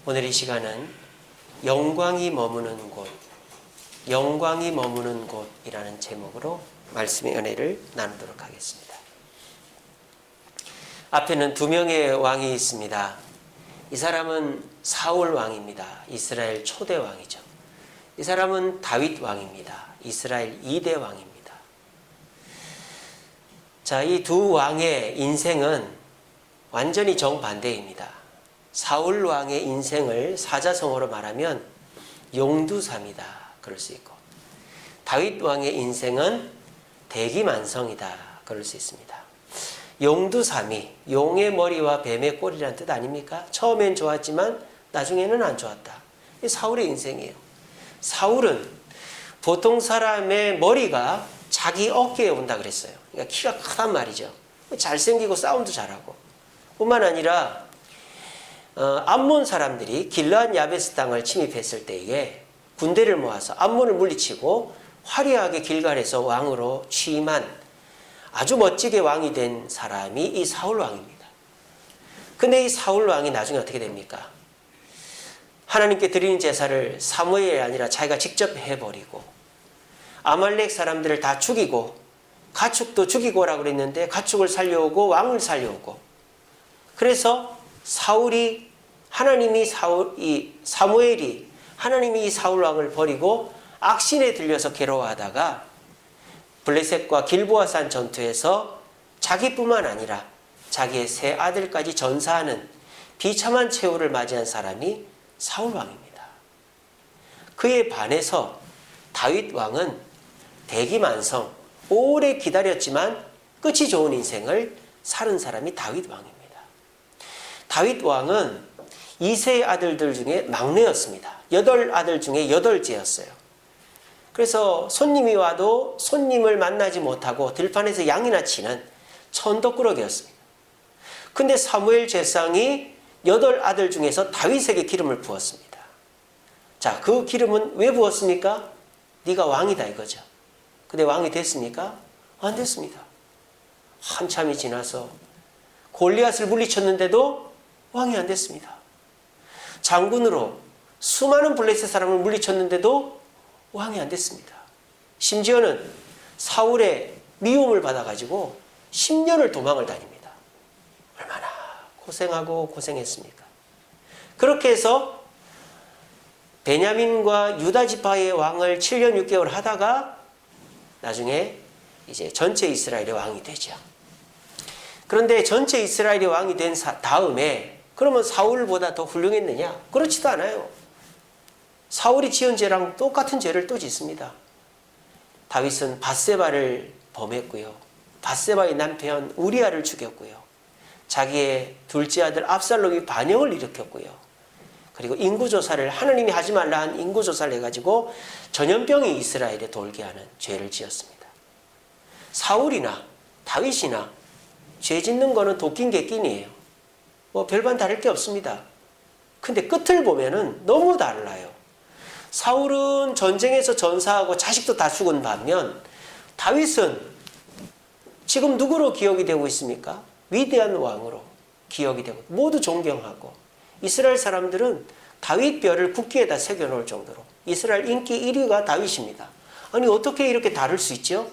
오늘 이 시간은 영광이 머무는 곳, 영광이 머무는 곳이라는 제목으로 말씀의 은혜를 나누도록 하겠습니다. 앞에는 두 명의 왕이 있습니다. 이 사람은 사울 왕입니다. 이스라엘 초대 왕이죠. 이 사람은 다윗 왕입니다. 이스라엘 2대 왕입니다. 자, 이 두 왕의 인생은 완전히 정반대입니다. 사울 왕의 인생을 사자성어로 말하면 용두삼이다 그럴 수 있고, 다윗 왕의 인생은 대기만성이다 그럴 수 있습니다. 용두삼이 용의 머리와 뱀의 꼬리라는 뜻 아닙니까? 처음엔 좋았지만 나중에는 안 좋았다. 이 사울의 인생이에요. 사울은 보통 사람의 머리가 자기 어깨에 온다 그랬어요. 그러니까 키가 크단 말이죠. 잘생기고 싸움도 잘하고, 뿐만 아니라 암몬 사람들이 길르앗 야베스 땅을 침입했을 때에 군대를 모아서 암몬을 물리치고 화려하게 길갈에서 왕으로 취임한 아주 멋지게 왕이 된 사람이 이 사울 왕입니다. 근데 이 사울 왕이 나중에 어떻게 됩니까? 하나님께 드리는 제사를 사무엘이 아니라 자기가 직접 해버리고, 아말렉 사람들을 다 죽이고, 가축도 죽이고 오라고 그랬는데 가축을 살려오고 왕을 살려오고, 그래서 사무엘이 하나님이 이 사울 왕을 버리고 악신에 들려서 괴로워하다가 블레셋과 길보아산 전투에서 자기뿐만 아니라 자기의 세 아들까지 전사하는 비참한 최후를 맞이한 사람이 사울 왕입니다. 그에 반해서 다윗 왕은 대기만성, 오래 기다렸지만 끝이 좋은 인생을 사는 사람이 다윗 왕입니다. 다윗 왕은 2세의 아들들 중에 막내였습니다. 8아들 중에 8째였어요. 그래서 손님이 와도 손님을 만나지 못하고 들판에서 양이나 치는 천덕꾸러기였습니다. 근데 사무엘 제사장이 8아들 중에서 다윗에게 기름을 부었습니다. 자, 그 기름은 왜 부었습니까? 네가 왕이다 이거죠. 근데 왕이 됐습니까? 안 됐습니다. 한참이 지나서 골리앗을 물리쳤는데도 왕이 안 됐습니다. 장군으로 수많은 블레셋 사람을 물리쳤는데도 왕이 안 됐습니다. 심지어는 사울의 미움을 받아가지고 10년을 도망을 다닙니다. 얼마나 고생하고 고생했습니까? 그렇게 해서 베냐민과 유다 지파의 왕을 7년 6개월 하다가 나중에 이제 전체 이스라엘의 왕이 되죠. 그런데 전체 이스라엘의 왕이 된 다음에 그러면 사울보다 더 훌륭했느냐? 그렇지도 않아요. 사울이 지은 죄랑 똑같은 죄를 또 짓습니다. 다윗은 밧세바를 범했고요. 밧세바의 남편 우리아를 죽였고요. 자기의 둘째 아들 압살롬이 반역을 일으켰고요. 그리고 인구조사를, 하나님이 하지 말라 한 인구조사를 해가지고 전염병이 이스라엘에 돌게 하는 죄를 지었습니다. 사울이나 다윗이나 죄 짓는 거는 도끼인 객끼니에요. 뭐 별반 다를 게 없습니다. 근데 끝을 보면은 너무 달라요. 사울은 전쟁에서 전사하고 자식도 다 죽은 반면 다윗은 지금 누구로 기억이 되고 있습니까? 위대한 왕으로 기억이 되고 모두 존경하고, 이스라엘 사람들은 다윗 별을 국기에다 새겨놓을 정도로 이스라엘 인기 1위가 다윗입니다. 아니 어떻게 이렇게 다를 수 있죠?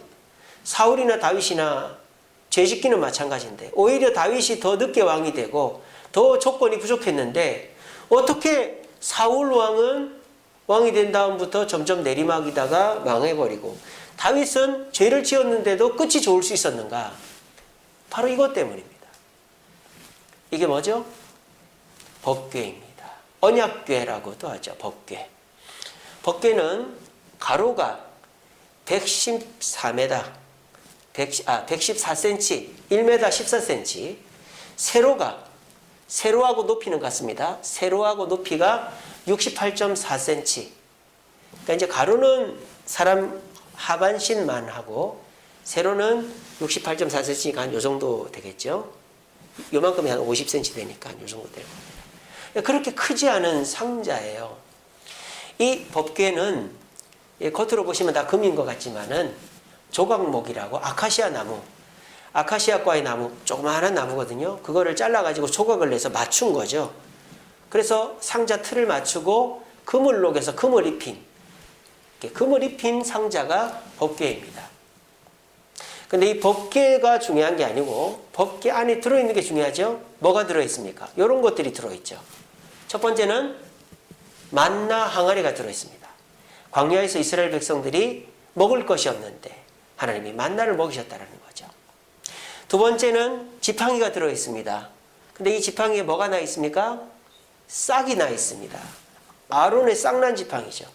사울이나 다윗이나 죄짓기는 마찬가지인데 오히려 다윗이 더 늦게 왕이 되고 더 조건이 부족했는데 어떻게 사울 왕은 왕이 된 다음부터 점점 내리막이다가 망해버리고 다윗은 죄를 지었는데도 끝이 좋을 수 있었는가? 바로 이것 때문입니다. 이게 뭐죠? 법궤입니다. 언약궤라고도 하죠. 법궤. 법궤는 가로가 114m, 114cm, 1m 14cm, 세로하고 높이는 같습니다. 세로하고 높이가 68.4cm. 그러니까 이제 가로는 사람 하반신만 하고 세로는 68.4cm니까 한 요 정도 되겠죠. 요만큼이 한 50cm 되니까 요 정도 되고. 그렇게 크지 않은 상자예요. 이 법궤는 겉으로 보시면 다 금인 것 같지만은 조각목이라고 아카시아 나무, 아카시아과의 나무, 조그마한 나무거든요. 그거를 잘라가지고 조각을 내서 맞춘 거죠. 그래서 상자 틀을 맞추고 금을 녹여서 금을 입힌 상자가 법궤입니다. 근데 이 법궤가 중요한 게 아니고 법궤 안에 들어있는 게 중요하죠. 뭐가 들어있습니까? 이런 것들이 들어있죠. 첫 번째는 만나 항아리가 들어있습니다. 광야에서 이스라엘 백성들이 먹을 것이 없는데 하나님이 만나를 먹이셨다는 거죠. 두 번째는 지팡이가 들어있습니다. 근데 이 지팡이에 뭐가 나 있습니까? 싹이 나 있습니다. 아론의 싹난 지팡이죠.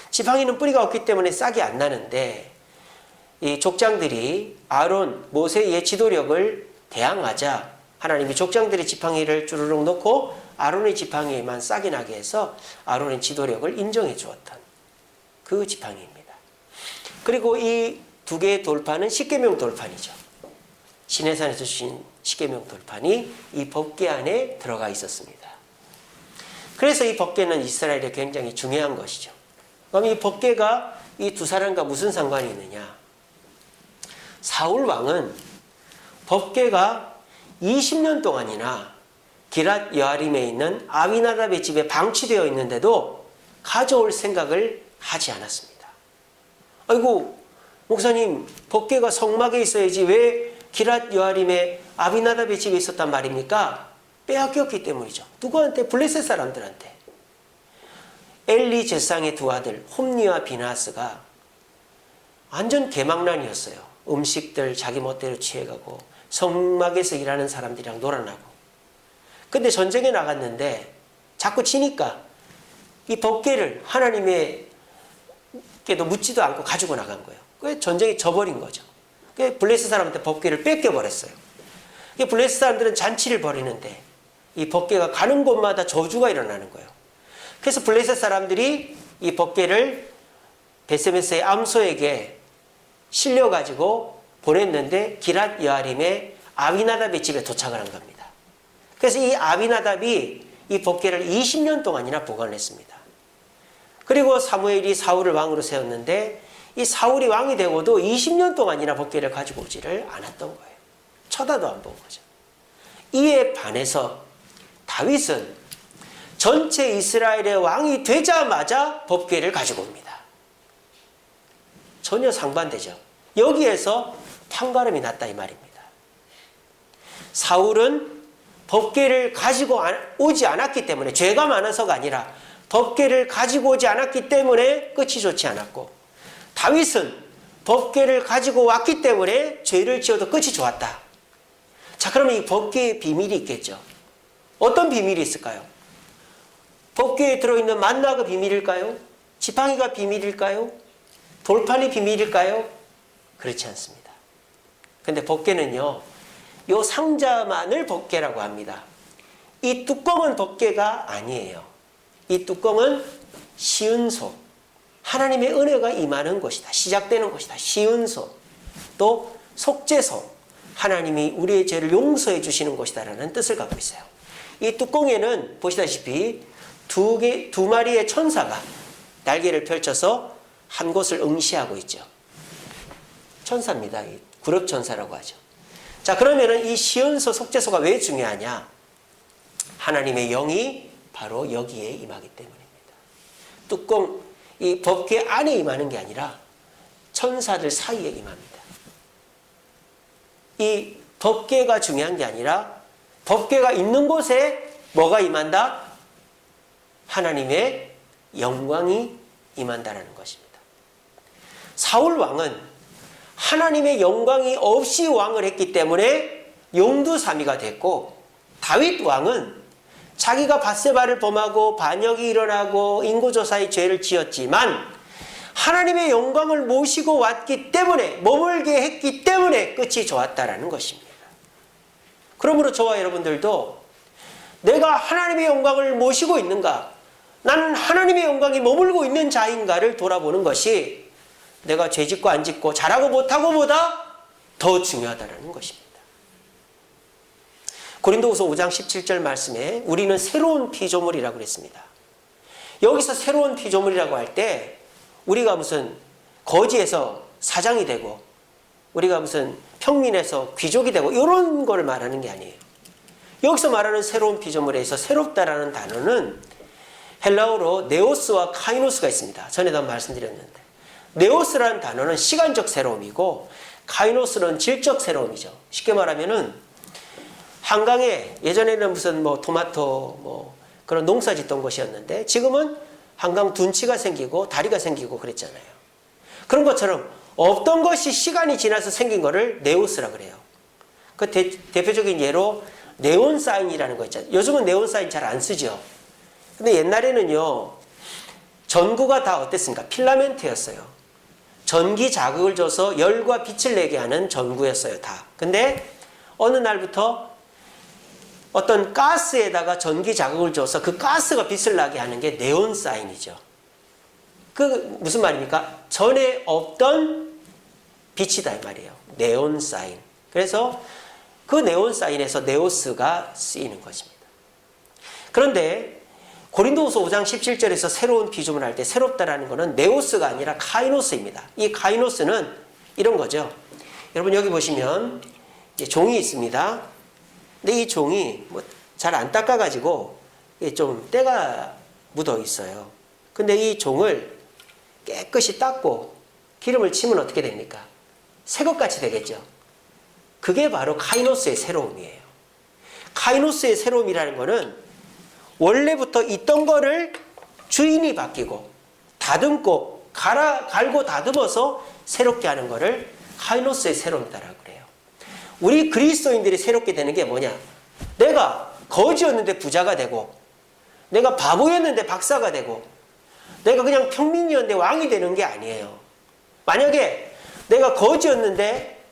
지팡이는 뿌리가 없기 때문에 싹이 안 나는데 이 족장들이 아론, 모세의 지도력을 대항하자 하나님이 족장들의 지팡이를 주르륵 놓고 아론의 지팡이에만 싹이 나게 해서 아론의 지도력을 인정해 주었던 그 지팡이입니다. 그리고 이 두 개의 돌판은 십계명 돌판이죠. 시내산에서 주신 십계명 돌판이 이 법궤 안에 들어가 있었습니다. 그래서 이 법궤는 이스라엘에 굉장히 중요한 것이죠. 그럼 이 법궤가 이 두 사람과 무슨 상관이 있느냐? 사울 왕은 법궤가 20년 동안이나 기랏 여아림에 있는 아비나답의 집에 방치되어 있는데도 가져올 생각을 하지 않았습니다. 아이고 목사님, 법궤가 성막에 있어야지 왜 기랏 여아림에 아비나답의 집에 있었단 말입니까? 빼앗겼기 때문이죠. 누구한테? 블레셋 사람들한테. 엘리 제사장의 두 아들 홈니와 비나스가 완전 개망난이었어요. 음식들 자기 멋대로 취해가고 성막에서 일하는 사람들이랑 놀아나고. 근데 전쟁에 나갔는데 자꾸 지니까 이 법궤를 하나님께도 묻지도 않고 가지고 나간 거예요. 그 전쟁이 져버린 거죠. 블레셋 사람한테 법궤를 뺏겨버렸어요. 블레셋 사람들은 잔치를 벌이는데 이 법궤가 가는 곳마다 저주가 일어나는 거예요. 그래서 블레셋 사람들이 이 법궤를 베세메스의 암소에게 실려가지고 보냈는데 기랏 여아림의 아비나답의 집에 도착을 한 겁니다. 그래서 이 아비나답이 이 법궤를 20년 동안이나 보관을 했습니다. 그리고 사무엘이 사울을 왕으로 세웠는데 이 사울이 왕이 되고도 20년 동안이나 법궤를 가지고 오지를 않았던 거예요. 쳐다도 안 본 거죠. 이에 반해서 다윗은 전체 이스라엘의 왕이 되자마자 법궤를 가지고 옵니다. 전혀 상반되죠. 여기에서 판가름이 났다 이 말입니다. 사울은 법궤를 가지고 오지 않았기 때문에, 죄가 많아서가 아니라 법궤를 가지고 오지 않았기 때문에 끝이 좋지 않았고, 다윗은 법궤를 가지고 왔기 때문에 죄를 지어도 끝이 좋았다. 자, 그러면 이 법궤의 비밀이 있겠죠. 어떤 비밀이 있을까요? 법궤에 들어있는 만나가 비밀일까요? 지팡이가 비밀일까요? 돌판이 비밀일까요? 그렇지 않습니다. 근데 법궤는요, 이 상자만을 법궤라고 합니다. 이 뚜껑은 법궤가 아니에요. 이 뚜껑은 시은소, 하나님의 은혜가 임하는 곳이다. 시작되는 곳이다. 시은소, 또 속죄소, 하나님이 우리의 죄를 용서해 주시는 곳이다라는 뜻을 갖고 있어요. 이 뚜껑에는 보시다시피 두 마리의 천사가 날개를 펼쳐서 한 곳을 응시하고 있죠. 천사입니다. 구렵천사라고 하죠. 자, 그러면은 이 시은소, 속죄소가 왜 중요하냐? 하나님의 영이 바로 여기에 임하기 때문입니다. 뚜껑, 이 법궤 안에 임하는 게 아니라 천사들 사이에 임합니다. 이 법궤가 중요한 게 아니라 법궤가 있는 곳에 뭐가 임한다? 하나님의 영광이 임한다는 것입니다. 사울 왕은 하나님의 영광이 없이 왕을 했기 때문에 용두사미가 됐고, 다윗 왕은 자기가 밧세바를 범하고 반역이 일어나고 인구조사의 죄를 지었지만 하나님의 영광을 모시고 왔기 때문에, 머물게 했기 때문에 끝이 좋았다라는 것입니다. 그러므로 저와 여러분들도 내가 하나님의 영광을 모시고 있는가, 나는 하나님의 영광이 머물고 있는 자인가를 돌아보는 것이 내가 죄 짓고 안 짓고 잘하고 못하고 보다 더 중요하다는 것입니다. 고린도후서 5장 17절 말씀에 우리는 새로운 피조물이라고 그랬습니다. 여기서 새로운 피조물이라고 할 때 우리가 무슨 거지에서 사장이 되고, 우리가 무슨 평민에서 귀족이 되고 이런 걸 말하는 게 아니에요. 여기서 말하는 새로운 피조물에서 새롭다라는 단어는 헬라어로 네오스와 카이노스가 있습니다. 전에도 한번 말씀드렸는데, 네오스라는 단어는 시간적 새로움이고 카이노스는 질적 새로움이죠. 쉽게 말하면은 한강에 예전에는 무슨 뭐 토마토 뭐 그런 농사 짓던 곳이었는데 지금은 한강 둔치가 생기고 다리가 생기고 그랬잖아요. 그런 것처럼 없던 것이 시간이 지나서 생긴 거를 네오스라 그래요. 그 대표적인 예로 네온사인이라는 거 있잖아요. 요즘은 네온사인 잘 안 쓰죠. 근데 옛날에는요, 전구가 다 어땠습니까? 필라멘트였어요. 전기 자극을 줘서 열과 빛을 내게 하는 전구였어요, 다. 근데 어느 날부터 어떤 가스에다가 전기 자극을 줘서 그 가스가 빛을 나게 하는 게 네온사인이죠. 그 무슨 말입니까? 전에 없던 빛이다 이 말이에요. 네온사인. 그래서 그 네온사인에서 네오스가 쓰이는 것입니다. 그런데 고린도후서 5장 17절에서 새로운 피조물 할 때 새롭다라는 것은 네오스가 아니라 카이노스입니다. 이 카이노스는 이런 거죠. 여러분 여기 보시면 종이 있습니다. 근데 이 종이 뭐 잘 안 닦아가지고 좀 때가 묻어 있어요. 근데 이 종을 깨끗이 닦고 기름을 치면 어떻게 됩니까? 새것같이 되겠죠. 그게 바로 카이노스의 새로움이에요. 카이노스의 새로움이라는 것은 원래부터 있던 거를 주인이 바뀌고 다듬고 갈고 다듬어서 새롭게 하는 거를 카이노스의 새로움이라고 그래요. 우리 그리스도인들이 새롭게 되는 게 뭐냐? 내가 거지였는데 부자가 되고, 내가 바보였는데 박사가 되고, 내가 그냥 평민이었는데 왕이 되는 게 아니에요. 만약에 내가 거지였는데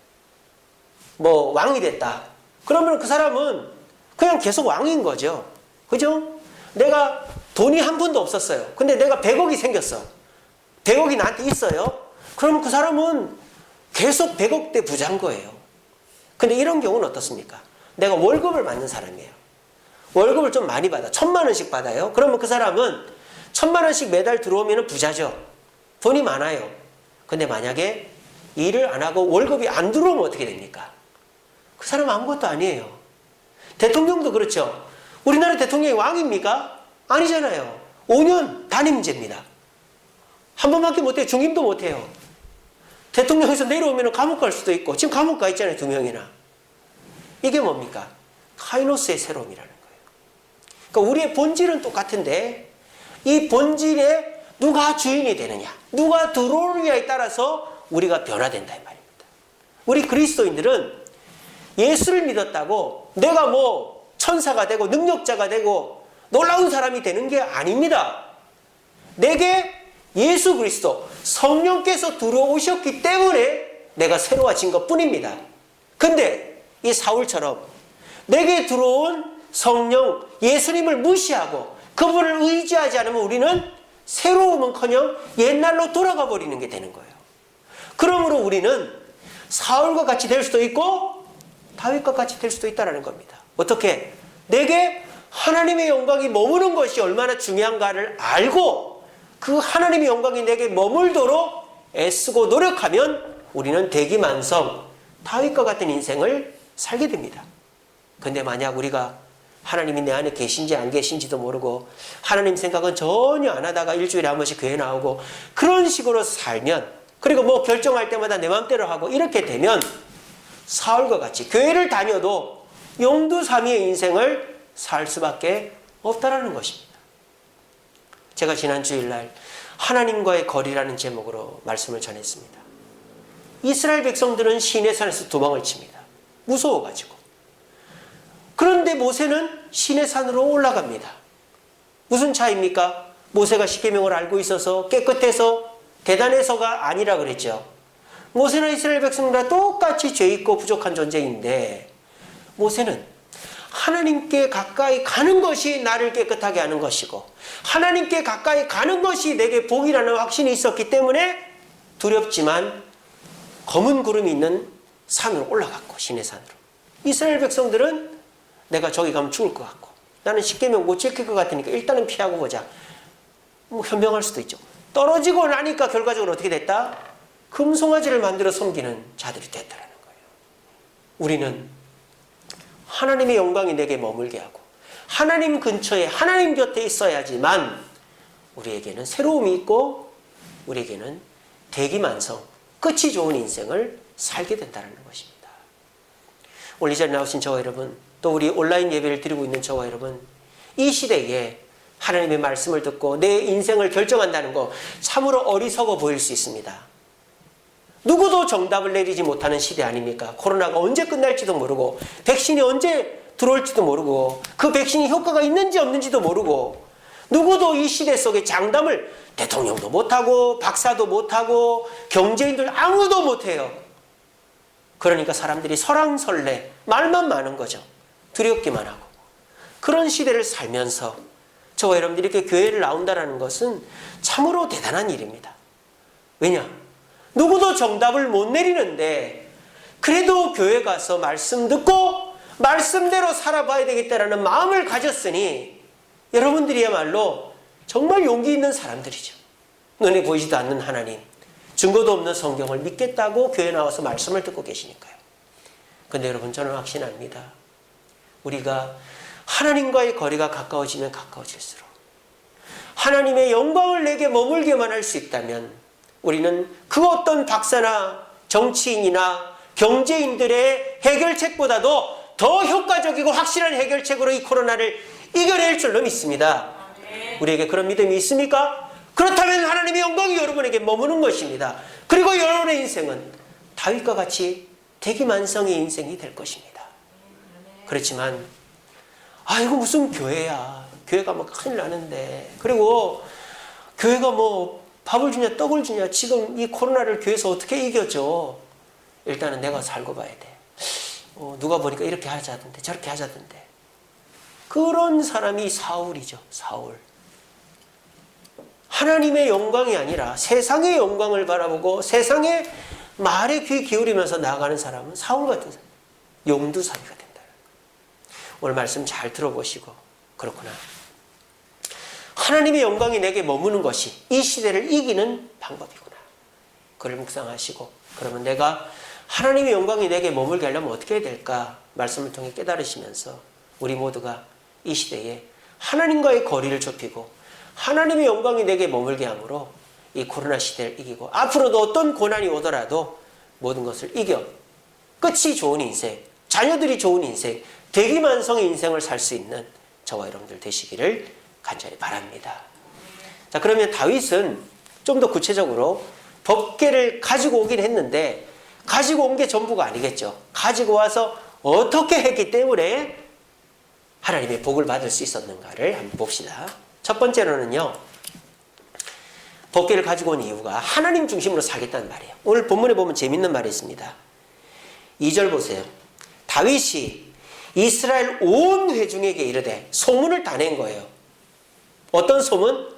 뭐 왕이 됐다. 그러면 그 사람은 그냥 계속 왕인 거죠. 그죠? 내가 돈이 한 푼도 없었어요. 근데 내가 100억이 생겼어. 100억이 나한테 있어요. 그러면 그 사람은 계속 100억대 부자인 거예요. 근데 이런 경우는 어떻습니까? 내가 월급을 받는 사람이에요. 월급을 좀 많이 받아. 1000만 원씩 받아요. 그러면 그 사람은 1000만 원씩 매달 들어오면 부자죠. 돈이 많아요. 근데 만약에 일을 안 하고 월급이 안 들어오면 어떻게 됩니까? 그 사람은 아무것도 아니에요. 대통령도 그렇죠. 우리나라 대통령이 왕입니까? 아니잖아요. 5년 단임제입니다. 한 번밖에 못해요. 중임도 못해요. 대통령에서 내려오면 감옥 갈 수도 있고, 지금 감옥 가 있잖아요. 2명이나. 이게 뭡니까? 카이노스의 새로움이라는 거예요. 그러니까 우리의 본질은 똑같은데 이 본질에 누가 주인이 되느냐, 누가 들어오느냐에 따라서 우리가 변화된다 이 말입니다. 우리 그리스도인들은 예수를 믿었다고 내가 뭐 천사가 되고 능력자가 되고 놀라운 사람이 되는 게 아닙니다. 내게 예수 그리스도 성령께서 들어오셨기 때문에 내가 새로워진 것뿐입니다. 근데 이 사울처럼 내게 들어온 성령 예수님을 무시하고 그분을 의지하지 않으면 우리는 새로움은커녕 옛날로 돌아가 버리는 게 되는 거예요. 그러므로 우리는 사울과 같이 될 수도 있고 다윗과 같이 될 수도 있다는 겁니다. 어떻게? 내게 하나님의 영광이 머무는 것이 얼마나 중요한가를 알고 그 하나님의 영광이 내게 머물도록 애쓰고 노력하면 우리는 대기만성 다윗과 같은 인생을 살게 됩니다. 근데 만약 우리가 하나님이 내 안에 계신지 안 계신지도 모르고 하나님 생각은 전혀 안 하다가 일주일에 한 번씩 교회 나오고 그런 식으로 살면, 그리고 뭐 결정할 때마다 내 마음대로 하고 이렇게 되면 사울과 같이 교회를 다녀도 용두사미의 인생을 살 수밖에 없다라는 것입니다. 제가 지난 주일날 하나님과의 거리라는 제목으로 말씀을 전했습니다. 이스라엘 백성들은 시내산에서 도망을 칩니다. 무서워가지고. 그런데 모세는 시내산으로 올라갑니다. 무슨 차이입니까? 모세가 십계명을 알고 있어서 깨끗해서 대단해서가 아니라 그랬죠. 모세나 이스라엘 백성들과 똑같이 죄 있고 부족한 존재인데 모세는 하나님께 가까이 가는 것이 나를 깨끗하게 하는 것이고 하나님께 가까이 가는 것이 내게 복이라는 확신이 있었기 때문에 두렵지만 검은 구름이 있는 산으로 올라갔고, 시내산으로. 이스라엘 백성들은 내가 저기 가면 죽을 것 같고 나는 십계명 못 지킬 것 같으니까 일단은 피하고 보자. 뭐 현명할 수도 있죠. 떨어지고 나니까 결과적으로 어떻게 됐다? 금송아지를 만들어 섬기는 자들이 됐다는 거예요. 우리는 하나님의 영광이 내게 머물게 하고 하나님 근처에 하나님 곁에 있어야지만 우리에게는 새로움이 있고 우리에게는 대기만성, 끝이 좋은 인생을 살게 된다는 것입니다. 오늘 이 자리에 나오신 저와 여러분, 또 우리 온라인 예배를 드리고 있는 저와 여러분, 이 시대에 하나님의 말씀을 듣고 내 인생을 결정한다는 거 참으로 어리석어 보일 수 있습니다. 누구도 정답을 내리지 못하는 시대 아닙니까? 코로나가 언제 끝날지도 모르고 백신이 언제 들어올지도 모르고 그 백신이 효과가 있는지 없는지도 모르고 누구도 이 시대 속에 장담을 대통령도 못하고 박사도 못하고 경제인들 아무도 못해요. 그러니까 사람들이 설왕설래 말만 많은 거죠. 두렵기만 하고. 그런 시대를 살면서 저와 여러분들이 이렇게 교회를 나온다는 것은 참으로 대단한 일입니다. 왜냐? 누구도 정답을 못 내리는데 그래도 교회 가서 말씀 듣고 말씀대로 살아봐야 되겠다는 마음을 가졌으니 여러분들이야말로 정말 용기 있는 사람들이죠. 눈에 보이지도 않는 하나님, 증거도 없는 성경을 믿겠다고 교회 나와서 말씀을 듣고 계시니까요. 근데 여러분, 저는 확신합니다. 우리가 하나님과의 거리가 가까워지면 가까워질수록 하나님의 영광을 내게 머물게만 할 수 있다면 우리는 그 어떤 박사나 정치인이나 경제인들의 해결책보다도 더 효과적이고 확실한 해결책으로 이 코로나를 이겨낼 줄로 믿습니다. 우리에게 그런 믿음이 있습니까? 그렇다면 하나님의 영광이 여러분에게 머무는 것입니다. 그리고 여러분의 인생은 다윗과 같이 대기만성의 인생이 될 것입니다. 그렇지만 이거 무슨 교회야. 교회가 뭐 큰일 나는데. 그리고 교회가 뭐 밥을 주냐 떡을 주냐. 지금 이 코로나를 교회에서 어떻게 이겨줘. 일단은 내가 살고 봐야 돼. 누가 보니까 이렇게 하자던데 저렇게 하자던데. 그런 사람이 사울이죠. 사울. 하나님의 영광이 아니라 세상의 영광을 바라보고 세상의 말에 귀 기울이면서 나아가는 사람은 사울 같은 사람. 용두사미가 된다. 오늘 말씀 잘 들어보시고 그렇구나. 하나님의 영광이 내게 머무는 것이 이 시대를 이기는 방법이구나. 그걸 묵상하시고 그러면 내가 하나님의 영광이 내게 머물게 하려면 어떻게 해야 될까? 말씀을 통해 깨달으시면서 우리 모두가 이 시대에 하나님과의 거리를 좁히고 하나님의 영광이 내게 머물게 함으로 이 코로나 시대를 이기고 앞으로도 어떤 고난이 오더라도 모든 것을 이겨 끝이 좋은 인생, 자녀들이 좋은 인생, 대기만성의 인생을 살 수 있는 저와 여러분들 되시기를 간절히 바랍니다. 자, 그러면 다윗은 좀 더 구체적으로 법궤를 가지고 오긴 했는데 가지고 온 게 전부가 아니겠죠. 가지고 와서 어떻게 했기 때문에 하나님의 복을 받을 수 있었는가를 한번 봅시다. 첫 번째로는요, 법궤를 가지고 온 이유가 하나님 중심으로 살겠다는 말이에요. 오늘 본문에 보면 재밌는 말이 있습니다. 2절 보세요. 다윗이 이스라엘 온 회중에게 이르되 소문을 다 낸 거예요. 어떤 소문?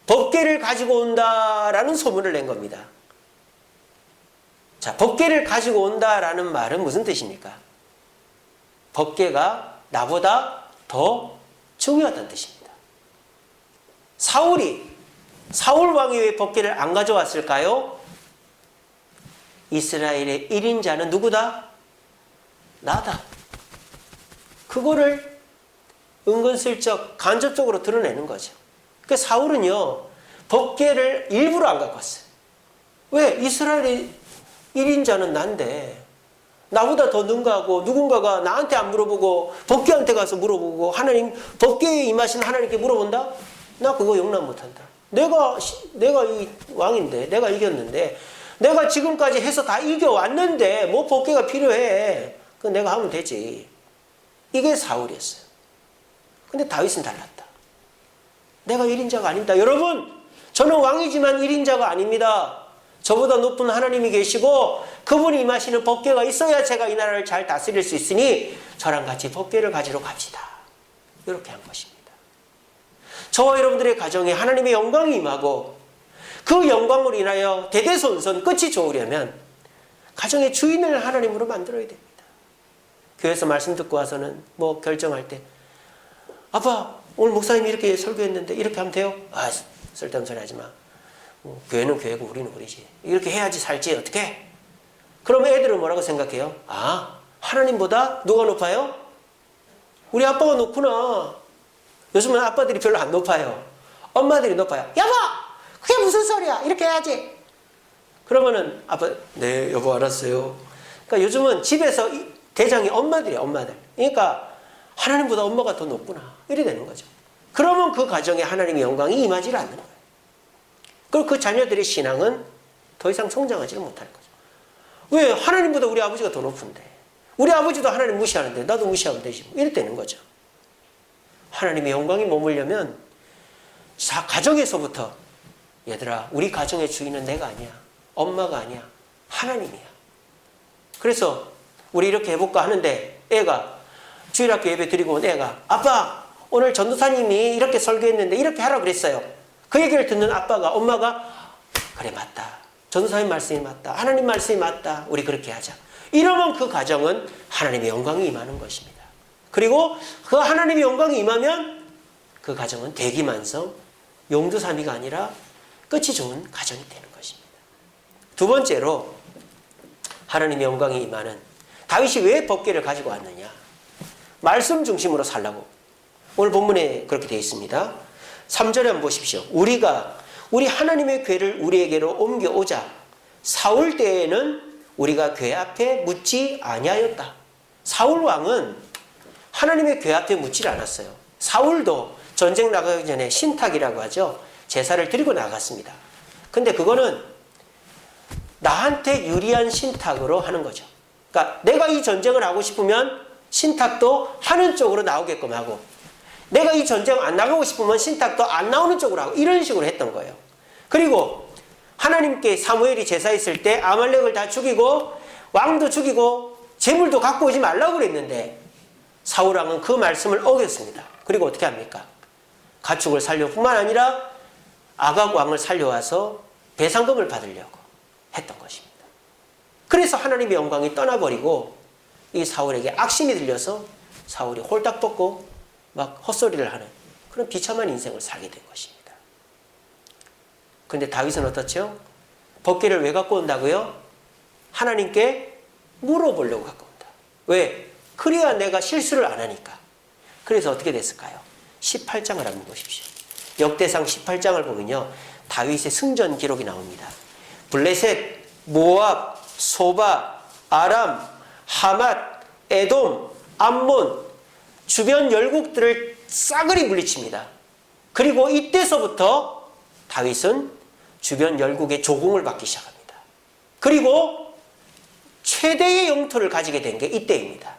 법궤를 가지고 온다라는 소문을 낸 겁니다. 자, 법궤를 가지고 온다라는 말은 무슨 뜻입니까? 법궤가 나보다 더 중요하다는 뜻입니다. 사울 왕이 왜 법궤를 안 가져왔을까요? 이스라엘의 1인자는 누구다? 나다. 그거를 은근슬쩍 간접적으로 드러내는 거죠. 그 사울은요, 법궤를 일부러 안 갖고 왔어요. 왜? 이스라엘의 1인자는 난데 나보다 더 능가하고 누군가가 나한테 안 물어보고 법궤한테 가서 물어보고 하나님, 법궤에 임하신 하나님께 물어본다? 나 그거 용납 못한다. 내가 이 왕인데 내가 이겼는데 내가 지금까지 해서 다 이겨왔는데 뭐 법궤가 필요해. 그 내가 하면 되지. 이게 사울이었어요. 근데 다윗은 달랐다. 내가 1인자가 아닙니다. 여러분, 저는 왕이지만 1인자가 아닙니다. 저보다 높은 하나님이 계시고 그분이 임하시는 법궤가 있어야 제가 이 나라를 잘 다스릴 수 있으니 저랑 같이 법궤를 가지러 갑시다. 이렇게 한 것입니다. 저와 여러분들의 가정에 하나님의 영광이 임하고 그 영광으로 인하여 대대손손 끝이 좋으려면 가정의 주인을 하나님으로 만들어야 됩니다. 교회에서 말씀 듣고 와서는 뭐 결정할 때 아빠, 오늘 목사님이 이렇게 설교했는데 이렇게 하면 돼요? 쓸데없는 소리 하지 마. 교회는 교회고 우리는 우리지. 이렇게 해야지 살지 어떻게? 그러면 애들은 뭐라고 생각해요? 하나님보다 누가 높아요? 우리 아빠가 높구나. 요즘은 아빠들이 별로 안 높아요. 엄마들이 높아요. 여보! 그게 무슨 소리야? 이렇게 해야지. 그러면은 아빠, 네, 여보 알았어요. 그러니까 요즘은 집에서 대장이 엄마들이에요, 엄마들. 그러니까 하나님보다 엄마가 더 높구나. 이래 되는 거죠. 그러면 그 가정에 하나님의 영광이 임하지 않는 거예요. 그리고 그 자녀들의 신앙은 더 이상 성장하지를 못하는 거죠. 왜? 하나님보다 우리 아버지가 더 높은데. 우리 아버지도 하나님 무시하는데 나도 무시하면 되지. 뭐. 이래 되는 거죠. 하나님의 영광이 머물려면 가정에서부터 얘들아, 우리 가정의 주인은 내가 아니야. 엄마가 아니야. 하나님이야. 그래서 우리 이렇게 해볼까 하는데 애가 주일학교 예배 드리고 온 애가 아빠 오늘 전도사님이 이렇게 설교했는데 이렇게 하라고 그랬어요. 그 얘기를 듣는 아빠가 엄마가 그래 맞다. 전도사님 말씀이 맞다. 하나님 말씀이 맞다. 우리 그렇게 하자. 이러면 그 가정은 하나님의 영광이 임하는 것입니다. 그리고 그 하나님의 영광이 임하면 그 가정은 대기만성 용두사미가 아니라 끝이 좋은 가정이 되는 것입니다. 두 번째로 하나님의 영광이 임하는 다윗이 왜 법궤를 가지고 왔느냐. 말씀 중심으로 살라고. 오늘 본문에 그렇게 되어 있습니다. 3절에 한번 보십시오. 우리 하나님의 궤를 우리에게로 옮겨오자. 사울 때에는 우리가 궤 앞에 묻지 아니하였다. 사울 왕은 하나님의 궤 앞에 묻지 않았어요. 사울도 전쟁 나가기 전에 신탁이라고 하죠. 제사를 드리고 나갔습니다. 근데 그거는 나한테 유리한 신탁으로 하는 거죠. 그러니까 내가 이 전쟁을 하고 싶으면 신탁도 하는 쪽으로 나오게끔 하고 내가 이 전쟁 안 나가고 싶으면 신탁도 안 나오는 쪽으로 하고 이런 식으로 했던 거예요. 그리고 하나님께 사무엘이 제사했을 때 아말렉을 다 죽이고 왕도 죽이고 재물도 갖고 오지 말라고 그랬는데 사울왕은 그 말씀을 어겼습니다. 그리고 어떻게 합니까? 가축을 살려 뿐만 아니라 아각 왕을 살려와서 배상금을 받으려고 했던 것입니다. 그래서 하나님의 영광이 떠나버리고 이 사울에게 악심이 들려서 사울이 홀딱 벗고 막 헛소리를 하는 그런 비참한 인생을 살게 된 것입니다. 그런데 다윗은 어떻죠? 법궤를 왜 갖고 온다고요? 하나님께 물어보려고 갖고 온다. 왜? 그래야 내가 실수를 안 하니까. 그래서 어떻게 됐을까요? 18장을 한번 보십시오. 역대상 18장을 보면요. 다윗의 승전 기록이 나옵니다. 블레셋, 모압, 소바, 아람, 하맛, 에돔, 암몬 주변 열국들을 싸그리 물리칩니다. 그리고 이때서부터 다윗은 주변 열국의 조공을 받기 시작합니다. 그리고 최대의 영토를 가지게 된 게 이때입니다.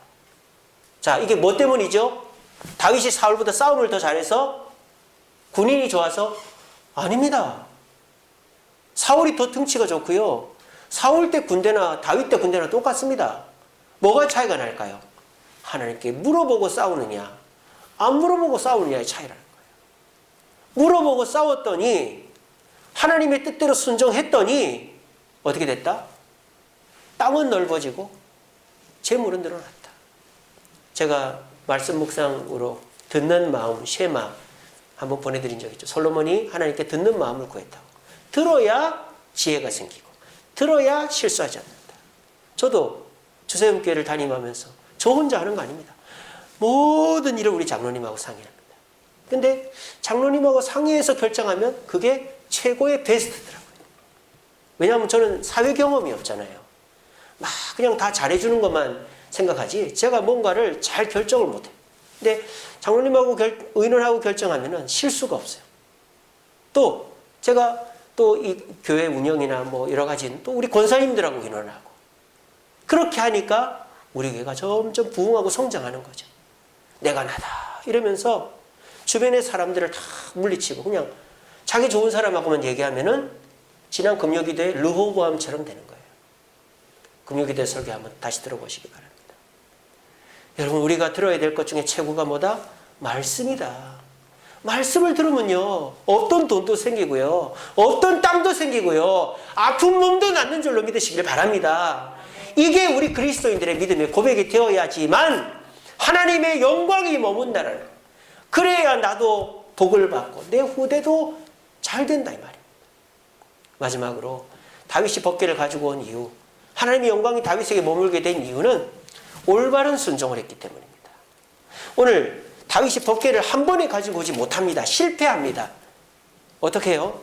자, 이게 뭐 때문이죠? 다윗이 사울보다 싸움을 더 잘해서 군인이 좋아서? 아닙니다. 사울이 더 등치가 좋고요. 사울 때 군대나 다윗 때 군대나 똑같습니다. 뭐가 차이가 날까요? 하나님께 물어보고 싸우느냐 안 물어보고 싸우느냐의 차이라는 거예요. 물어보고 싸웠더니 하나님의 뜻대로 순종했더니 어떻게 됐다? 땅은 넓어지고 재물은 늘어났다. 제가 말씀 묵상으로 듣는 마음 쉐마 한번 보내드린 적 있죠. 솔로몬이 하나님께 듣는 마음을 구했다고. 들어야 지혜가 생기고 들어야 실수하지 않는다. 저도 주세음교회를 담임하면서 저 혼자 하는 거 아닙니다. 모든 일을 우리 장로님하고 상의합니다. 근데 장로님하고 상의해서 결정하면 그게 최고의 베스트더라고요. 왜냐하면 저는 사회 경험이 없잖아요. 막 그냥 다 잘해주는 것만 생각하지 제가 뭔가를 잘 결정을 못해요. 근데 장로님하고 의논하고 결정하면은 실수가 없어요. 또 제가 또 이 교회 운영이나 뭐 여러 가지 또 우리 권사님들하고 의논하고 그렇게 하니까 우리 교회가 점점 부흥하고 성장하는 거죠. 내가 나다 이러면서 주변의 사람들을 다 물리치고 그냥 자기 좋은 사람하고만 얘기하면은 지난 금요기도의 르호보암처럼 되는 거예요. 금요기도의 설교 한번 다시 들어보시기 바랍니다. 여러분 우리가 들어야 될 것 중에 최고가 뭐다? 말씀이다. 말씀을 들으면요 없던 돈도 생기고요 없던 땅도 생기고요 아픈 몸도 낫는 줄로 믿으시길 바랍니다. 이게 우리 그리스도인들의 믿음의 고백이 되어야지만 하나님의 영광이 머문다라는 거예요. 그래야 나도 복을 받고 내 후대도 잘 된다 이 말입니다. 마지막으로 다윗이 법궤를 가지고 온 이유 하나님의 영광이 다윗에게 머물게 된 이유는 올바른 순종을 했기 때문입니다. 오늘 다윗이 법궤를 한 번에 가지고 오지 못합니다. 실패합니다. 어떻게 해요?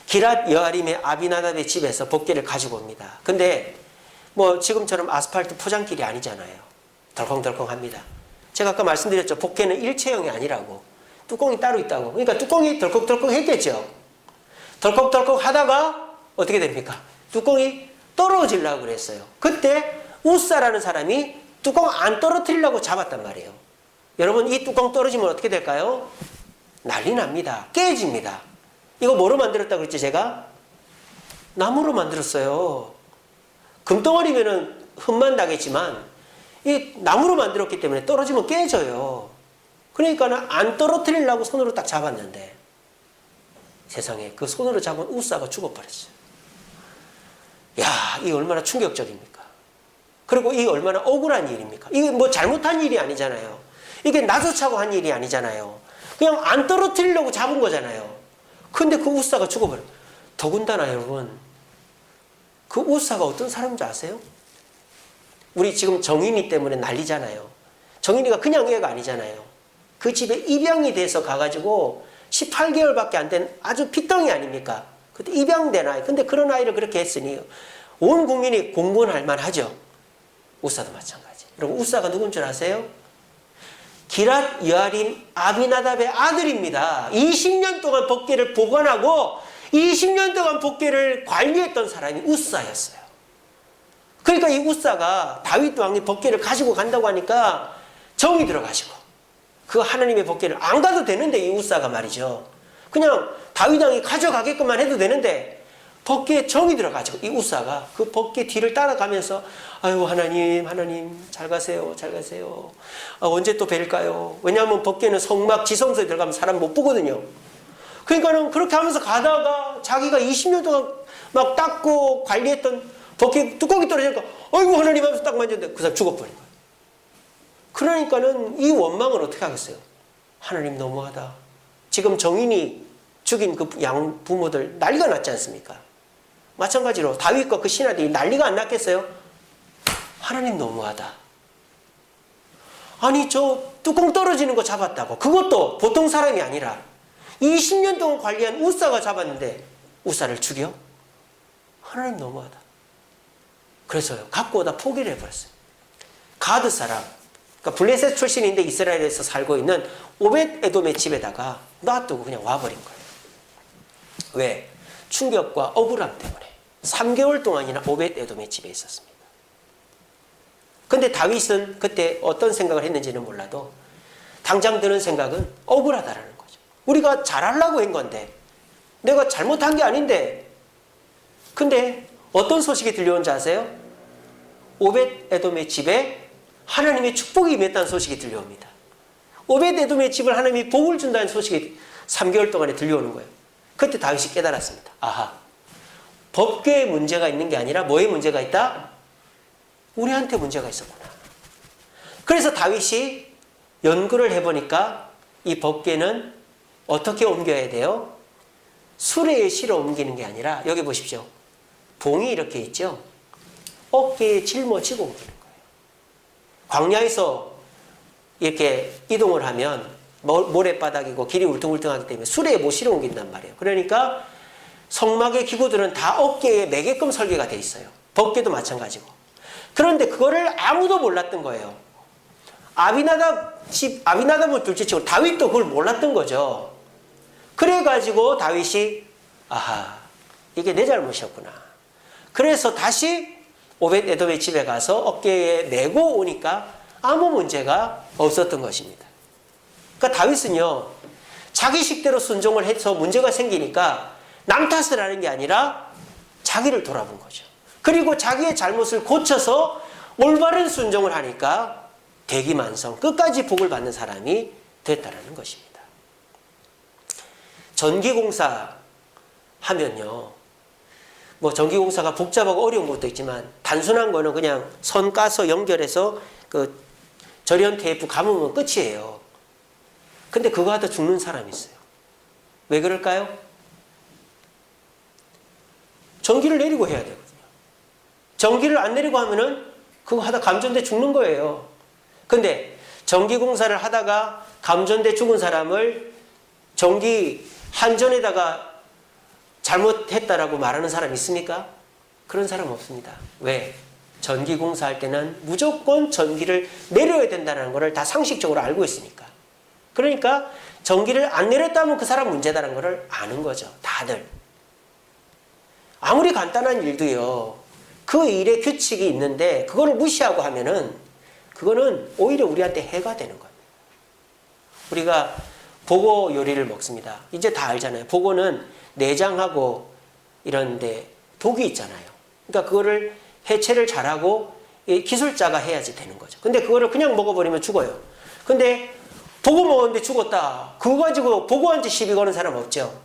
기랏 여아림의 아비나답의 집에서 법궤를 가지고 옵니다. 근데 뭐 지금처럼 아스팔트 포장길이 아니잖아요. 덜컹덜컹합니다. 제가 아까 말씀드렸죠. 법궤는 일체형이 아니라고. 뚜껑이 따로 있다고. 그러니까 뚜껑이 덜컥덜컥 했겠죠. 덜컥덜컥 하다가 어떻게 됩니까? 뚜껑이 떨어지려고 그랬어요. 그때 우사라는 사람이 뚜껑 안 떨어뜨리려고 잡았단 말이에요. 여러분, 이 뚜껑 떨어지면 어떻게 될까요? 난리 납니다. 깨집니다. 이거 뭐로 만들었다고 그랬지 제가? 나무로 만들었어요. 금덩어리면은 흠만 나겠지만 이 나무로 만들었기 때문에 떨어지면 깨져요. 그러니까 안 떨어뜨리려고 손으로 딱 잡았는데 세상에 그 손으로 잡은 우사가 죽어버렸어요. 야, 이 얼마나 충격적입니까? 그리고 이 얼마나 억울한 일입니까? 이게 뭐 잘못한 일이 아니잖아요. 이게 나조차고 한 일이 아니잖아요. 그냥 안 떨어뜨리려고 잡은 거잖아요. 근데 그 우사가 죽어버려요. 더군다나 여러분, 그 우사가 어떤 사람인지 아세요? 우리 지금 정인이 때문에 난리잖아요. 정인이가 그냥 애가 아니잖아요. 그 집에 입양이 돼서 가가지고 18개월밖에 안 된 아주 핏덩이 아닙니까? 그때 입양된 아이. 근데 그런 아이를 그렇게 했으니 온 국민이 공분할 만하죠. 우사도 마찬가지. 여러분, 우사가 누군 줄 아세요? 기랏 여아림 아비나답의 아들입니다. 20년 동안 법궤를 보관하고 20년 동안 법궤를 관리했던 사람이 우사였어요. 그러니까 이 우사가 다윗 왕이 법궤를 가지고 간다고 하니까 정이 들어가시고 그 하나님의 법궤를 안 가도 되는데 이 우사가 말이죠. 그냥 다윗 왕이 가져가게끔만 해도 되는데 법궤에 정이 들어가지고 이 우사가 그 법궤 뒤를 따라가면서 아유 하나님 잘 가세요. 언제 또 뵐까요? 왜냐하면 법궤는 성막 지성소에 들어가면 사람 못 보거든요. 그러니까는 그렇게 하면서 가다가 자기가 20년 동안 막 닦고 관리했던 법궤 뚜껑이 떨어지니까 아이고 하나님 하면서 딱 만졌는데 그 사람 죽어버린 거예요. 그러니까는 이 원망을 어떻게 하겠어요? 하나님 너무하다. 지금 정인이 죽인 그 양 부모들 난리가 났지 않습니까? 마찬가지로 다윗과 그 신하들이 난리가 안 났겠어요? 하나님 너무하다. 아니 저 뚜껑 떨어지는 거 잡았다고. 그것도 보통 사람이 아니라 20년 동안 관리한 우사가 잡았는데 우사를 죽여? 하나님 너무하다. 그래서요, 갖고 오다 포기를 해버렸어요. 가드 사람, 그러니까 블레셋 출신인데 이스라엘에서 살고 있는 오벳 에돔의 집에다가 놔두고 그냥 와버린 거예요. 왜? 충격과 억울함 때문에 3개월 동안이나 오벳 에돔의 집에 있었습니다. 근데 다윗은 그때 어떤 생각을 했는지는 몰라도 당장 드는 생각은 억울하다라는 거죠. 우리가 잘하려고 한 건데 내가 잘못한 게 아닌데. 근데 어떤 소식이 들려온지 아세요? 오벳 에돔의 집에 하나님의 축복이 임했다는 소식이 들려옵니다. 오벳 에돔의 집을 하나님이 복을 준다는 소식이 3개월 동안에 들려오는 거예요. 그때 다윗이 깨달았습니다. 아하, 법궤에 문제가 있는 게 아니라 뭐에 문제가 있다? 우리한테 문제가 있었구나. 그래서 다윗이 연구를 해보니까 이 법궤는 어떻게 옮겨야 돼요? 수레에 실어 옮기는 게 아니라 여기 보십시오. 봉이 이렇게 있죠? 어깨에 짊어지고 옮기는 거예요. 광야에서 이렇게 이동을 하면 모래바닥이고 길이 울퉁불퉁하기 때문에 수레에 못 실어 옮긴단 말이에요. 그러니까 성막의 기구들은 다 어깨에 매게끔 설계가 돼 있어요. 법궤도 마찬가지고. 그런데 그거를 아무도 몰랐던 거예요. 아비나답은 둘째치고 다윗도 그걸 몰랐던 거죠. 그래가지고 다윗이 아하, 이게 내 잘못이었구나. 그래서 다시 오벳 에돔의 집에 가서 어깨에 메고 오니까 아무 문제가 없었던 것입니다. 그러니까 다윗은요, 자기 식대로 순종을 해서 문제가 생기니까 남 탓을 하는 게 아니라 자기를 돌아본 거죠. 그리고 자기의 잘못을 고쳐서 올바른 순종을 하니까 대기만성, 끝까지 복을 받는 사람이 됐다는 것입니다. 전기공사 하면요, 뭐 전기공사가 복잡하고 어려운 것도 있지만 단순한 거는 그냥 선 까서 연결해서 그 절연 테이프 감으면 끝이에요. 근데 그거 하다 죽는 사람이 있어요. 왜 그럴까요? 전기를 내리고 해야 되거든요. 전기를 안 내리고 하면은 그거 하다 감전돼 죽는 거예요. 근데 전기공사를 하다가 감전돼 죽은 사람을 전기 한전에다가 잘못했다라고 말하는 사람 있습니까? 그런 사람 없습니다. 왜? 전기공사 할 때는 무조건 전기를 내려야 된다는 것을 다 상식적으로 알고 있으니까. 그러니까 전기를 안 내렸다면 그 사람 문제다라는 것을 아는 거죠. 다들. 아무리 간단한 일도요. 그 일의 규칙이 있는데 그거를 무시하고 하면은 그거는 오히려 우리한테 해가 되는 거예요. 우리가 보고 요리를 먹습니다. 이제 다 알잖아요. 보고는 내장하고 이런데 독이 있잖아요. 그러니까 그거를 해체를 잘하고 기술자가 해야지 되는 거죠. 근데 그거를 그냥 먹어버리면 죽어요. 근데 보고 먹었는데 죽었다. 그거 가지고 보고한테 시비 거는 사람 없죠.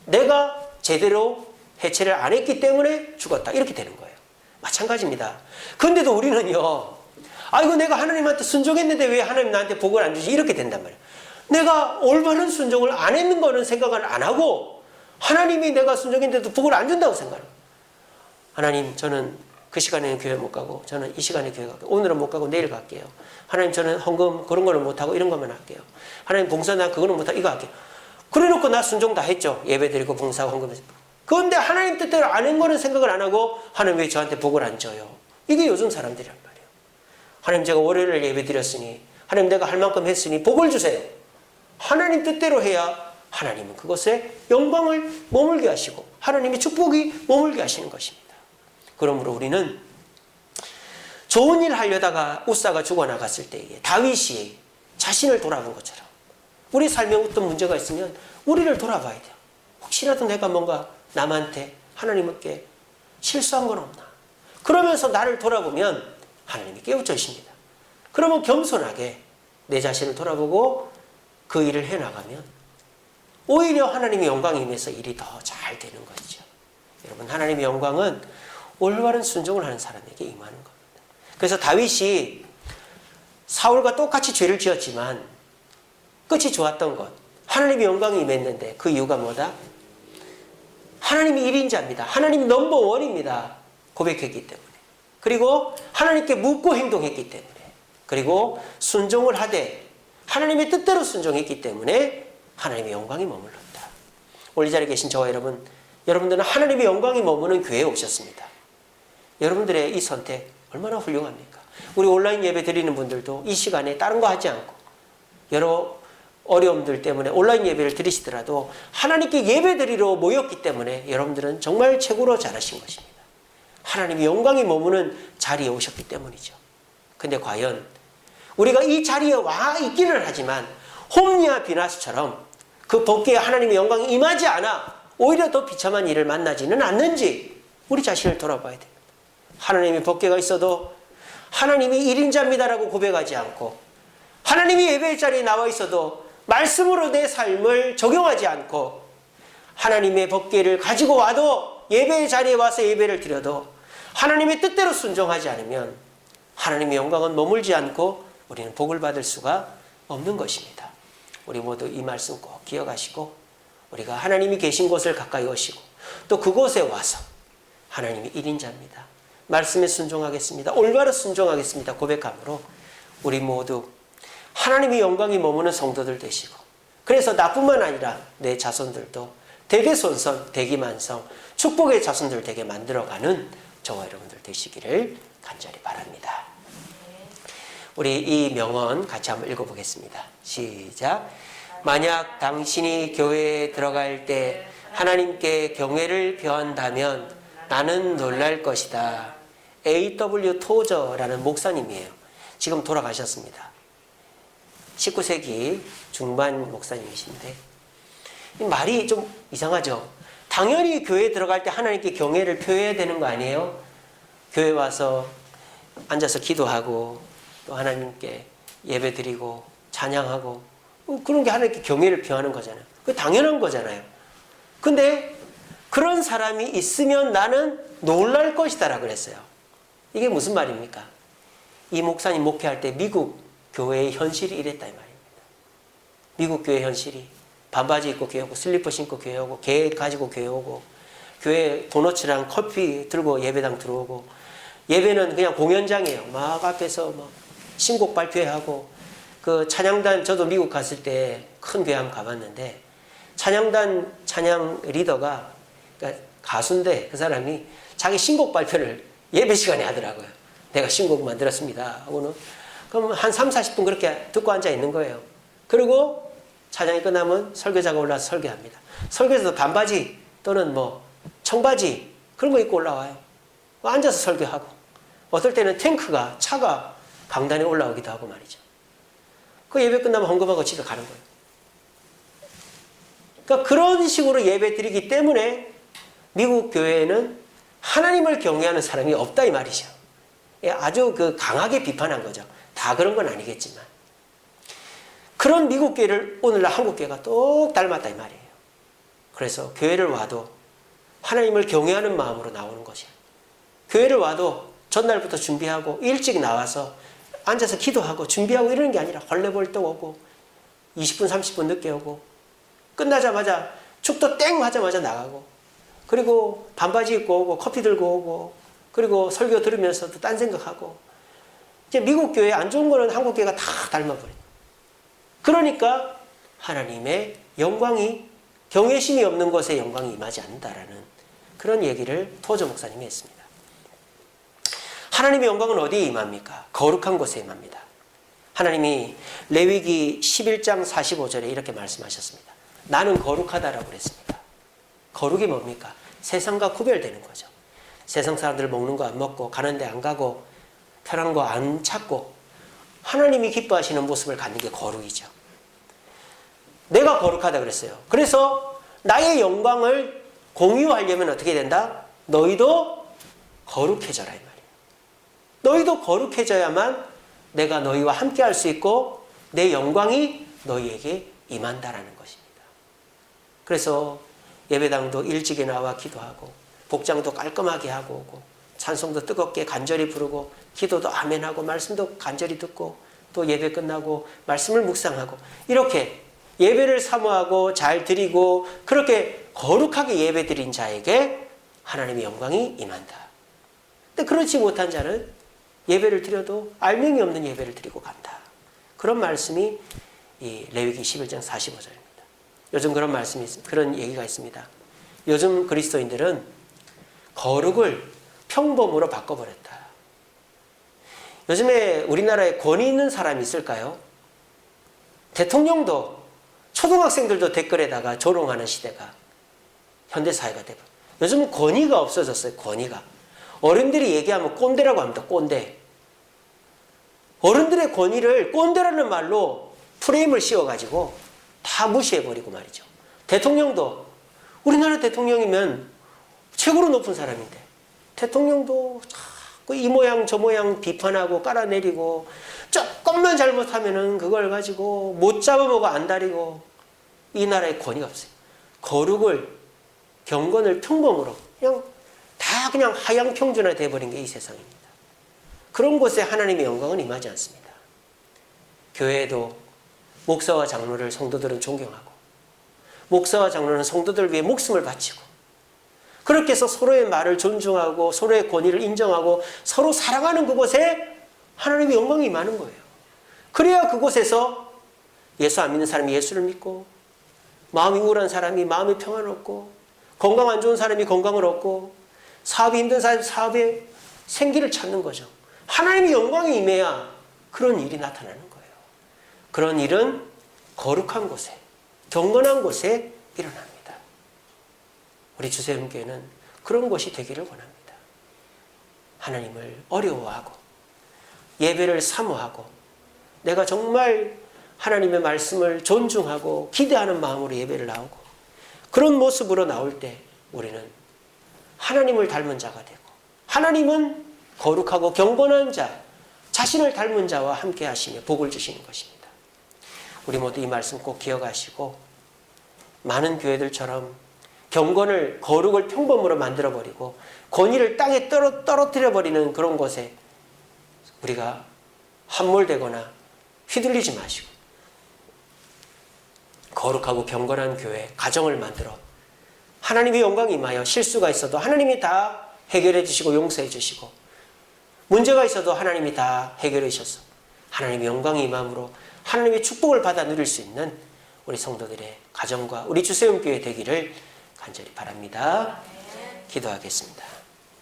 내가 제대로 해체를 안 했기 때문에 죽었다. 이렇게 되는 거예요. 마찬가지입니다. 근데도 우리는요. 아이고 내가 하나님한테 순종했는데 왜 하나님 나한테 복을 안 주지? 이렇게 된단 말이에요. 내가 올바른 순종을 안 했는 거는 생각을 안 하고 하나님이 내가 순종했는데도 복을 안 준다고 생각해요. 하나님 저는 그 시간에는 교회 못 가고 저는 이 시간에 교회 갈게요. 오늘은 못 가고 내일 갈게요. 하나님 저는 헌금 그런 거는 못하고 이런 것만 할게요. 하나님 봉사 나 그거는 못하고 이거 할게요. 그래 놓고 나 순종 다 했죠. 예배 드리고 봉사하고 헌금 했죠. 그런데 하나님 뜻대로 안 한 거는 생각을 안 하고 하나님 왜 저한테 복을 안 줘요? 이게 요즘 사람들이란 말이에요. 하나님 제가 월요일을 예배 드렸으니 하나님 내가 할 만큼 했으니 복을 주세요. 하나님 뜻대로 해야 하나님은 그것에 영광을 머물게 하시고 하나님의 축복이 머물게 하시는 것입니다. 그러므로 우리는 좋은 일 하려다가 우사가 죽어나갔을 때에 다윗이 자신을 돌아본 것처럼 우리 삶에 어떤 문제가 있으면 우리를 돌아봐야 돼요. 혹시라도 내가 뭔가 남한테 하나님께 실수한 건 없나? 그러면서 나를 돌아보면 하나님이 깨우쳐 주십니다. 그러면 겸손하게 내 자신을 돌아보고 그 일을 해나가면 오히려 하나님의 영광이 임해서 일이 더 잘 되는 것이죠. 여러분 하나님의 영광은 올바른 순종을 하는 사람에게 임하는 겁니다. 그래서 다윗이 사울과 똑같이 죄를 지었지만 끝이 좋았던 것 하나님의 영광이 임했는데 그 이유가 뭐다? 하나님이 1인자입니다. 하나님이 넘버원입니다. 고백했기 때문에. 그리고 하나님께 묻고 행동했기 때문에. 그리고 순종을 하되 하나님의 뜻대로 순종했기 때문에 하나님의 영광이 머물렀다. 오늘 이 자리에 계신 저와 여러분들은 하나님의 영광이 머무는 교회에 오셨습니다. 여러분들의 이 선택 얼마나 훌륭합니까? 우리 온라인 예배 드리는 분들도 이 시간에 다른 거 하지 않고 여러 어려움들 때문에 온라인 예배를 드리시더라도 하나님께 예배 드리러 모였기 때문에 여러분들은 정말 최고로 잘하신 것입니다. 하나님의 영광이 머무는 자리에 오셨기 때문이죠. 근데 과연 우리가 이 자리에 와 있기는 하지만 홈리와 비나스처럼 그 복귀에 하나님의 영광이 임하지 않아 오히려 더 비참한 일을 만나지는 않는지 우리 자신을 돌아봐야 됩니다. 하나님의 법궤가 있어도 하나님이 1인자입니다라고 고백하지 않고 하나님이 예배의 자리에 나와 있어도 말씀으로 내 삶을 적용하지 않고 하나님의 법궤를 가지고 와도 예배의 자리에 와서 예배를 드려도 하나님의 뜻대로 순종하지 않으면 하나님의 영광은 머물지 않고 우리는 복을 받을 수가 없는 것입니다. 우리 모두 이 말씀 꼭 기억하시고 우리가 하나님이 계신 곳을 가까이 오시고 또 그곳에 와서 하나님이 1인자입니다. 말씀에 순종하겠습니다. 올바로 순종하겠습니다. 고백함으로 우리 모두 하나님의 영광이 머무는 성도들 되시고 그래서 나뿐만 아니라 내 자손들도 대대손손 대기만성 축복의 자손들 되게 만들어가는 저와 여러분들 되시기를 간절히 바랍니다. 우리 이 명언 같이 한번 읽어보겠습니다. 시작. 만약 당신이 교회에 들어갈 때 하나님께 경외를 표한다면 나는 놀랄 것이다. A.W. 토저라는 목사님이에요. 지금 돌아가셨습니다. 19세기 중반 목사님이신데 말이 좀 이상하죠. 당연히 교회에 들어갈 때 하나님께 경외를 표해야 되는 거 아니에요? 교회 와서 앉아서 기도하고 또 하나님께 예배드리고 찬양하고 그런 게 하나님께 경외를 표하는 거잖아요. 그게 당연한 거잖아요. 근데 그런 사람이 있으면 나는 놀랄 것이다 라고 그랬어요. 이게 무슨 말입니까? 이 목사님 목회할 때 미국 교회의 현실이 이랬다 이 말입니다. 미국 교회 현실이 반바지 입고 교회 오고 슬리퍼 신고 교회 오고 개 가지고 교회 오고 교회 도너츠랑 커피 들고 예배당 들어오고 예배는 그냥 공연장이에요. 막 앞에서 막 신곡 발표하고 그 찬양단 저도 미국 갔을 때 큰 교회 한번 가봤는데 찬양단 찬양 리더가 그러니까 가수인데 그 사람이 자기 신곡 발표를 예배 시간에 하더라고요. 내가 신곡 만들었습니다 하고는 그럼 한 3, 40분 그렇게 듣고 앉아 있는 거예요. 그리고 찬양이 끝나면 설교자가 올라와서 설교합니다. 설교에서도 반바지 또는 뭐 청바지 그런 거 입고 올라와요. 앉아서 설교하고 어떨 때는 탱크가 차가 강단에 올라오기도 하고 말이죠. 그 예배 끝나면 헌금하고 집에 가는 거예요. 그러니까 그런 식으로 예배 드리기 때문에 미국 교회에는 하나님을 경외하는 사람이 없다 이 말이죠. 아주 그 강하게 비판한 거죠. 다 그런 건 아니겠지만 그런 미국 교회를 오늘날 한국 교회가 똑 닮았다 이 말이에요. 그래서 교회를 와도 하나님을 경외하는 마음으로 나오는 것이에요. 교회를 와도 전날부터 준비하고 일찍 나와서 앉아서 기도하고 준비하고 이러는 게 아니라 헐레벌떡 오고 20분 30분 늦게 오고 끝나자마자 축도 땡 하자마자 나가고 그리고 반바지 입고 오고 커피 들고 오고 그리고 설교 들으면서도 딴 생각하고 이제 미국 교회 안 좋은 거는 한국 교회가 다 닮아버려요. 그러니까 하나님의 영광이 경외심이 없는 것에 영광이 임하지 않는다라는 그런 얘기를 토저 목사님이 했습니다. 하나님의 영광은 어디에 임합니까? 거룩한 곳에 임합니다. 하나님이 레위기 11장 45절에 이렇게 말씀하셨습니다. 나는 거룩하다라고 그랬습니다. 거룩이 뭡니까? 세상과 구별되는 거죠. 세상 사람들 먹는 거 안 먹고 가는 데 안 가고 편한 거 안 찾고 하나님이 기뻐하시는 모습을 갖는 게 거룩이죠. 내가 거룩하다 그랬어요. 그래서 나의 영광을 공유하려면 어떻게 된다? 너희도 거룩해져라 이 말이에요. 너희도 거룩해져야만 내가 너희와 함께 할 수 있고 내 영광이 너희에게 임한다라는 것입니다. 그래서 예배당도 일찍이 나와 기도하고 복장도 깔끔하게 하고 오고 찬송도 뜨겁게 간절히 부르고 기도도 아멘하고 말씀도 간절히 듣고 또 예배 끝나고 말씀을 묵상하고 이렇게 예배를 사모하고 잘 드리고 그렇게 거룩하게 예배 드린 자에게 하나님의 영광이 임한다. 근데 그렇지 못한 자는 예배를 드려도 알맹이 없는 예배를 드리고 간다. 그런 말씀이 이 레위기 11장 45절입니다. 요즘 그런 말씀이 있습니다. 그런 얘기가 있습니다. 요즘 그리스도인들은 거룩을 평범으로 바꿔버렸다. 요즘에 우리나라에 권위 있는 사람이 있을까요? 대통령도 초등학생들도 댓글에다가 조롱하는 시대가 현대사회가 되고 요즘은 권위가 없어졌어요. 권위가. 어른들이 얘기하면 꼰대라고 합니다. 꼰대. 어른들의 권위를 꼰대라는 말로 프레임을 씌워가지고 다 무시해버리고 말이죠. 대통령도 우리나라 대통령이면 최고로 높은 사람인데 대통령도 자꾸 이 모양 저 모양 비판하고 깔아내리고 조금만 잘못하면은 그걸 가지고 못 잡아먹어 안달이고 이 나라에 권위가 없어요. 거룩을 경건을 평범으로 그냥 하향 평준화 돼버린 게 이 세상입니다. 그런 곳에 하나님의 영광은 임하지 않습니다. 교회에도 목사와 장로를 성도들은 존경하고 목사와 장로는 성도들을 위해 목숨을 바치고 그렇게 해서 서로의 말을 존중하고 서로의 권위를 인정하고 서로 사랑하는 그곳에 하나님의 영광이 임하는 거예요. 그래야 그곳에서 예수 안 믿는 사람이 예수를 믿고 마음이 우울한 사람이 마음의 평안을 얻고 건강 안 좋은 사람이 건강을 얻고 사업이 힘든 사람이 사업의 생기를 찾는 거죠. 하나님의 영광이 임해야 그런 일이 나타나는 거예요. 그런 일은 거룩한 곳에 경건한 곳에 일어납니다. 우리 주세음교회는 그런 곳이 되기를 원합니다. 하나님을 어려워하고 예배를 사모하고 내가 정말 하나님의 말씀을 존중하고 기대하는 마음으로 예배를 나오고 그런 모습으로 나올 때 우리는 하나님을 닮은 자가 되고 하나님은 거룩하고 경건한 자, 자신을 닮은 자와 함께 하시며 복을 주시는 것입니다. 우리 모두 이 말씀 꼭 기억하시고 많은 교회들처럼 경건을 거룩을 평범으로 만들어버리고 권위를 땅에 떨어뜨려버리는 그런 것에 우리가 함몰되거나 휘둘리지 마시고 거룩하고 경건한 교회, 가정을 만들어 하나님의 영광이 임하여 실수가 있어도 하나님이 다 해결해 주시고 용서해 주시고 문제가 있어도 하나님이 다 해결해 주셔서 하나님의 영광이 임함으로 하나님의 축복을 받아 누릴 수 있는 우리 성도들의 가정과 우리 주세움교회 되기를 간절히 바랍니다. 기도하겠습니다.